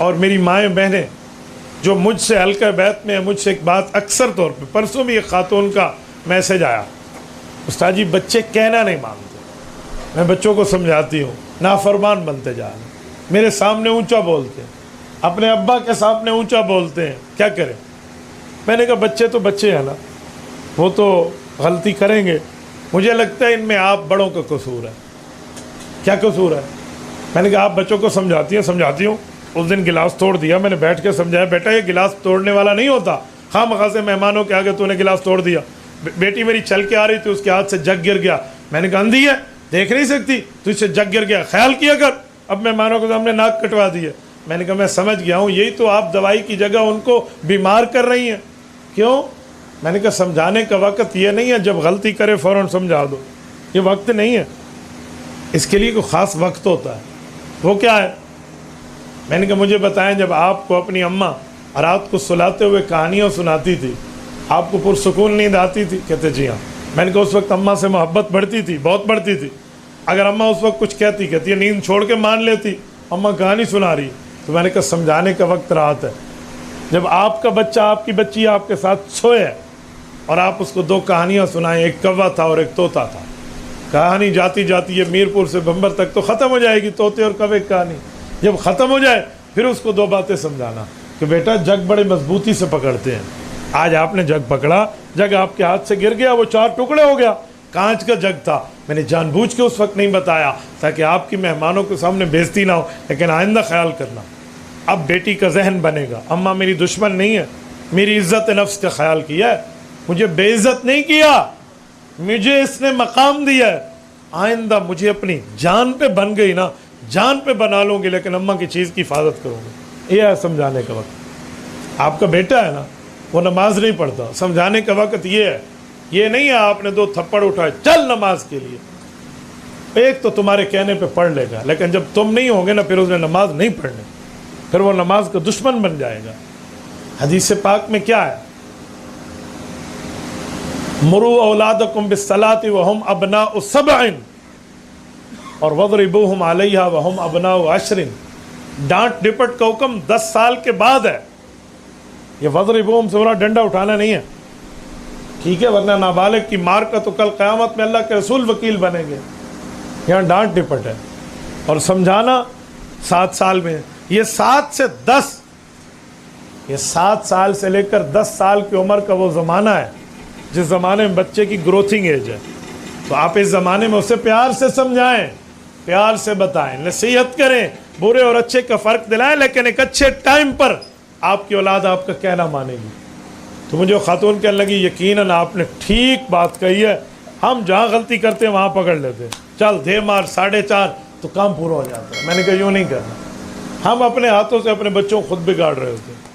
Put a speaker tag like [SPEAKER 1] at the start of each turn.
[SPEAKER 1] اور میری مائیں بہنیں جو مجھ سے حلقہ بیت میں ہیں، مجھ سے ایک بات اکثر طور پہ، پرسوں بھی ایک خاتون کا میسج آیا، استاد جی بچے کہنا نہیں مانتے، میں بچوں کو سمجھاتی ہوں، نافرمان بنتے جا رہے ہیں، میرے سامنے اونچا بولتے ہیں، اپنے ابا کے سامنے اونچا بولتے ہیں، کیا کریں؟ میں نے کہا بچے تو بچے ہیں نا، وہ تو غلطی کریں گے، مجھے لگتا ہے ان میں آپ بڑوں کا قصور ہے۔ کیا قصور ہے؟ میں نے کہا آپ بچوں کو سمجھاتی ہوں، اس دن گلاس توڑ دیا، میں نے بیٹھ کے سمجھایا بیٹا یہ گلاس توڑنے والا نہیں ہوتا، خواہ مخواہ سے مہمانوں کے آگے تو نے گلاس توڑ دیا۔ بیٹی میری چل کے آ رہی تھی، اس کے ہاتھ سے جگ گر گیا، میں نے کہا اندھی ہے دیکھ نہیں سکتی، تو اس سے جگ گر گیا، خیال کیا کر، اب مہمانوں کے سامنے ناک کٹوا دیے۔ میں نے کہا میں سمجھ گیا ہوں، یہی تو آپ دوائی کی جگہ ان کو بیمار کر رہی ہیں۔ کیوں؟ میں نے کہا سمجھانے کا وقت یہ نہیں ہے جب غلطی کرے فوراً سمجھا دو، یہ وقت نہیں ہے، اس کے لیے کوئی خاص وقت ہوتا ہے۔ وہ کیا ہے؟ میں نے کہا مجھے بتائیں جب آپ کو اپنی اماں رات کو سلاتے ہوئے کہانیاں سناتی تھی، آپ کو پرسکون نیند آتی تھی؟ کہتے جی ہاں۔ میں نے کہا اس وقت اماں سے محبت بڑھتی تھی؟ بہت بڑھتی تھی۔ اگر اماں اس وقت کچھ کہتی ہے نیند چھوڑ کے مان لیتی، اماں کہانی سنا رہی، تو میں نے کہا سمجھانے کا وقت رات ہے۔ جب آپ کا بچہ آپ کی بچی آپ کے ساتھ سوئے اور آپ اس کو 2 کہانیاں سنائیں، ایک کوا تھا اور ایک طوطا تھا، کہانی جاتی جاتی ہے میرپور سے بمبر تک تو ختم ہو جائے گی طوطے اور کوے کی کہانی۔ جب ختم ہو جائے پھر اس کو 2 باتیں سمجھانا کہ بیٹا جگ بڑے مضبوطی سے پکڑتے ہیں، آج آپ نے جگ پکڑا، جگ آپ کے ہاتھ سے گر گیا، وہ 4 ٹکڑے ہو گیا، کانچ کا جگ تھا، میں نے جان بوجھ کے اس وقت نہیں بتایا تاکہ آپ کی مہمانوں کے سامنے بےزتی نہ ہو، لیکن آئندہ خیال کرنا۔ اب بیٹی کا ذہن بنے گا اماں میری دشمن نہیں ہے، میری عزت نفس کا خیال کیا ہے، مجھے بے عزت نہیں کیا، مجھے اس نے مقام دیا ہے، آئندہ مجھے اپنی جان پہ بن گئی نا، جان پہ بنا لوں گی لیکن اماں کی چیز کی حفاظت کروں گی۔ یہ ہے سمجھانے کا وقت۔ آپ کا بیٹا ہے نا، وہ نماز نہیں پڑھتا، سمجھانے کا وقت یہ ہے، یہ نہیں ہے آپ نے 2 تھپڑ اٹھائے چل نماز کے لیے، ایک تو تمہارے کہنے پہ پڑھ لے گا، لیکن جب تم نہیں ہوگے نا پھر اس نے نماز نہیں پڑھنی، پھر وہ نماز کا دشمن بن جائے گا۔ حدیث پاک میں کیا ہے؟ مروا اولادکم بالصلاۃ وہم ابناء 7 اور وضربوہم علیہا وہم ابناء 10۔ ڈانٹ ڈپٹ کا حکم 10 سال کے بعد ہے۔ یہ وضربوہم سے بڑا ڈنڈا اٹھانا نہیں ہے، ٹھیک ہے، ورنہ نابالغ کی مار کا تو کل قیامت میں اللہ کے رسول وکیل بنیں گے۔ یہاں ڈانٹ ڈپٹ ہے، اور سمجھانا 7 سال میں۔ یہ 7 سے 10، یہ 7 سال سے لے کر 10 سال کی عمر کا وہ زمانہ ہے جس زمانے میں بچے کی گروتھنگ ایج ہے، تو آپ اس زمانے میں اسے پیار سے سمجھائیں، پیار سے بتائیں، نصیحت کریں، برے اور اچھے کا فرق دلائیں، لیکن ایک اچھے ٹائم پر آپ کی اولاد آپ کا کہنا مانے گی۔ تو مجھے خاتون کہنے لگی یقیناً آپ نے ٹھیک بات کہی ہے، ہم جہاں غلطی کرتے ہیں وہاں پکڑ لیتے ہیں، چل دے مار 4.5 تو کام پورا ہو جاتا ہے۔ میں نے کہا یوں نہیں کرنا، ہم اپنے ہاتھوں سے اپنے بچوں کو خود بگاڑ رہے ہوتے ہیں۔